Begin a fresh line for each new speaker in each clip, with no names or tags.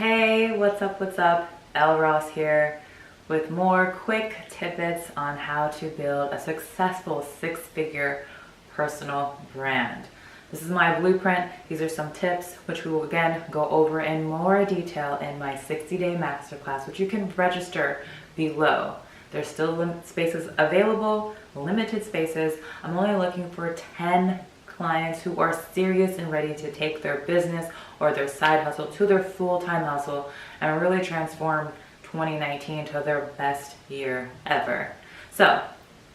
Hey, what's up, what's up? Elle Ross here with more quick tidbits on how to build a successful six-figure personal brand. This is my blueprint. These are some tips which we will again go over in more detail in my 60-day masterclass, which you can register below. There's still spaces available, limited spaces. I'm only looking for 10 clients who are serious and ready to take their business or their side hustle to their full-time hustle and really transform 2019 to their best year ever. So,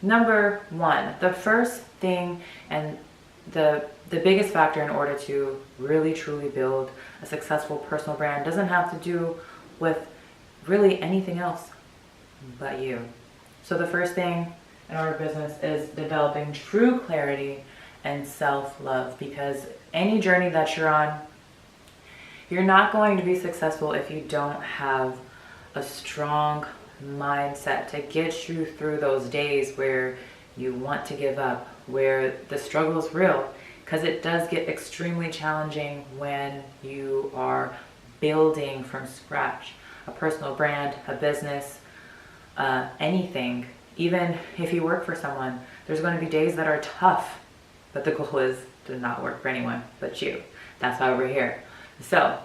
number one, the first thing and the biggest factor in order to really truly build a successful personal brand doesn't have to do with really anything else but you. So the first thing in our business is developing true clarity and self-love, because any journey that you're on, you're not going to be successful if you don't have a strong mindset to get you through those days where you want to give up, where the struggle is real, because it does get extremely challenging when you are building from scratch a personal brand, a business, anything. Even if you work for someone, there's going to be days that are tough, but the goal is to not work for anyone but you. That's why we're here. So,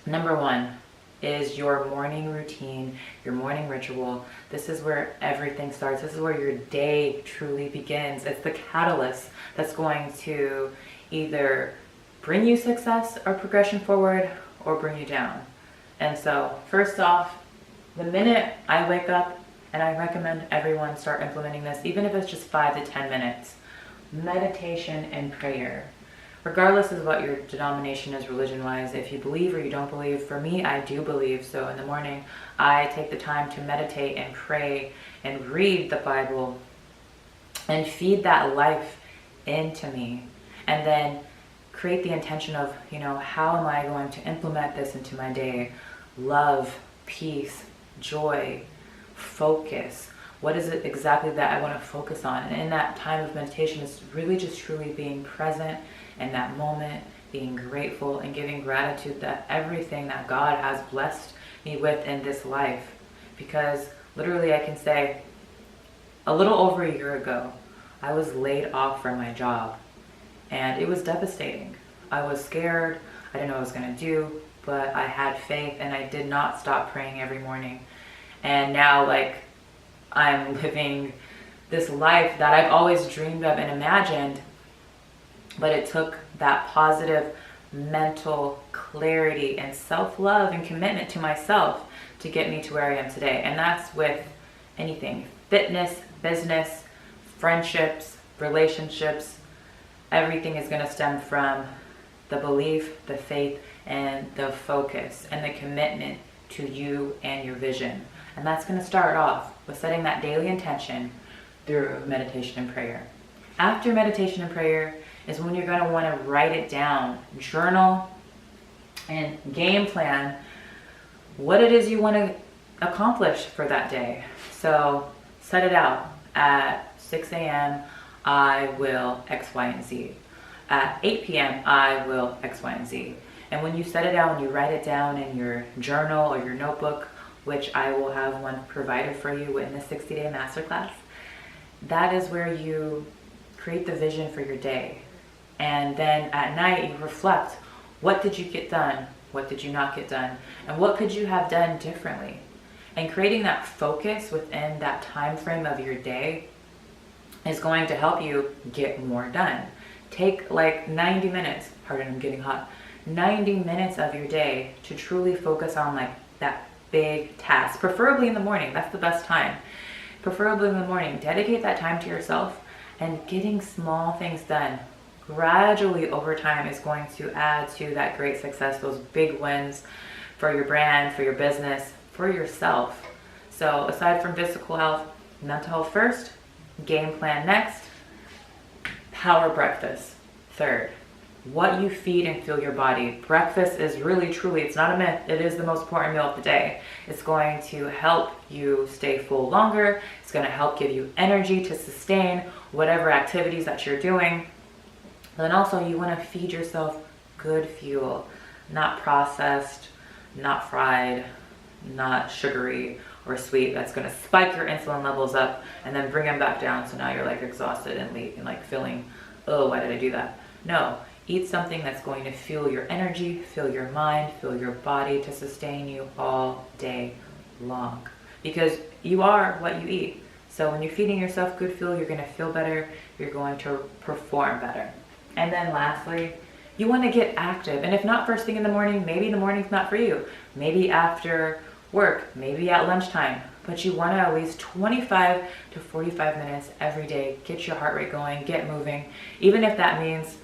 number one is your morning routine, your morning ritual. This is where everything starts. This is where your day truly begins. It's the catalyst that's going to either bring you success or progression forward or bring you down. And so, first off, the minute I wake up, and I recommend everyone start implementing this, even if it's just 5 to 10 minutes, meditation and prayer. Regardless of what your denomination is religion-wise, if you believe or you don't believe, for me, I do believe. So in the morning, I take the time to meditate and pray and read the Bible and feed that life into me. And then create the intention of, how am I going to implement this into my day? Love, peace, joy, focus. What is it exactly that I want to focus on? And in that time of meditation, it's really just truly being present in that moment, being grateful and giving gratitude that everything that God has blessed me with in this life. Because literally I can say, a little over a year ago, I was laid off from my job and it was devastating. I was scared. I didn't know what I was going to do, but I had faith and I did not stop praying every morning. And now, I'm living this life that I've always dreamed of and imagined, but it took that positive mental clarity and self-love and commitment to myself to get me to where I am today. And that's with anything: fitness, business, friendships, relationships. Everything is going to stem from the belief, the faith, and the focus and the commitment to you and your vision. And that's going to start off with setting that daily intention through meditation and prayer. After meditation and prayer is when you're going to want to write it down, journal, and game plan what it is you want to accomplish for that day. So set it out. At 6 a.m. I will X, Y, and Z. At 8 p.m. I will X, Y, and Z. And when you set it out and you write it down in your journal or your notebook, which I will have one provided for you in the 60-day masterclass, that is where you create the vision for your day. And then at night you reflect, what did you get done? What did you not get done? And what could you have done differently? And creating that focus within that time frame of your day is going to help you get more done. Take 90 minutes, pardon, I'm getting hot, 90 minutes of your day to truly focus on that big task, preferably in the morning. That's the best time. Preferably in the morning. Dedicate that time to yourself, and getting small things done gradually over time is going to add to that great success, those big wins for your brand, for your business, for yourself. So aside from physical health, mental health first, game plan next, power breakfast third. What you feed and fuel your body. Breakfast is really, truly, it's not a myth. It is the most important meal of the day. It's going to help you stay full longer. It's going to help give you energy to sustain whatever activities that you're doing. And then also you want to feed yourself good fuel, not processed, not fried, not sugary or sweet. That's going to spike your insulin levels up and then bring them back down. So now you're like exhausted and like feeling, oh, why did I do that? No, eat something that's going to fuel your energy, fuel your mind, fuel your body to sustain you all day long. Because you are what you eat. So when you're feeding yourself good fuel, you're going to feel better, you're going to perform better. And then lastly, you want to get active. And if not first thing in the morning, maybe the morning's not for you. Maybe after work, maybe at lunchtime. But you want to at least 25 to 45 minutes every day. Get your heart rate going, get moving. Even if that means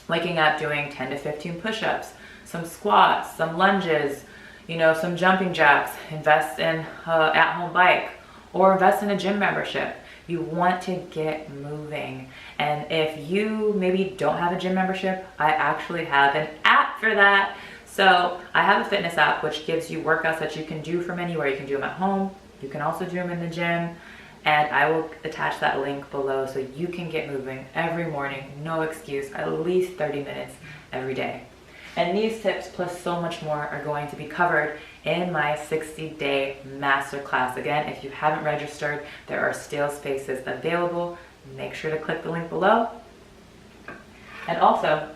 waking up doing 10 to 15 push-ups, some squats, some lunges, you know, some jumping jacks, invest in an at-home bike, or invest in a gym membership. You want to get moving. And if you maybe don't have a gym membership, I actually have an app for that. So I have a fitness app which gives you workouts that you can do from anywhere. You can do them at home. You can also do them in the gym. And I will attach that link below so you can get moving every morning. No excuse, at least 30 minutes every day. And these tips plus so much more are going to be covered in my 60-day masterclass. Again, if you haven't registered, there are still spaces available. Make sure to click the link below. And also,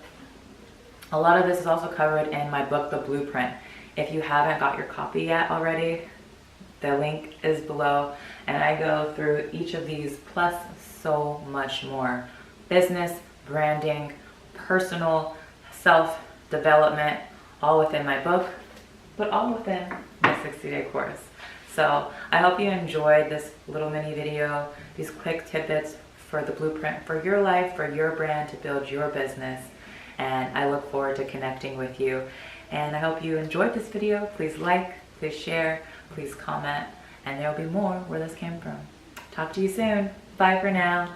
a lot of this is also covered in my book, The Blueprint. If you haven't got your copy yet already, the link is below. And I go through each of these plus so much more. Business, branding, personal, self-development, all within my book, but all within my 60-day course. So I hope you enjoyed this little mini video, these quick tidbits for the blueprint for your life, for your brand, to build your business. And I look forward to connecting with you. And I hope you enjoyed this video. Please like, please share, please comment, and there'll be more where this came from. Talk to you soon. Bye for now.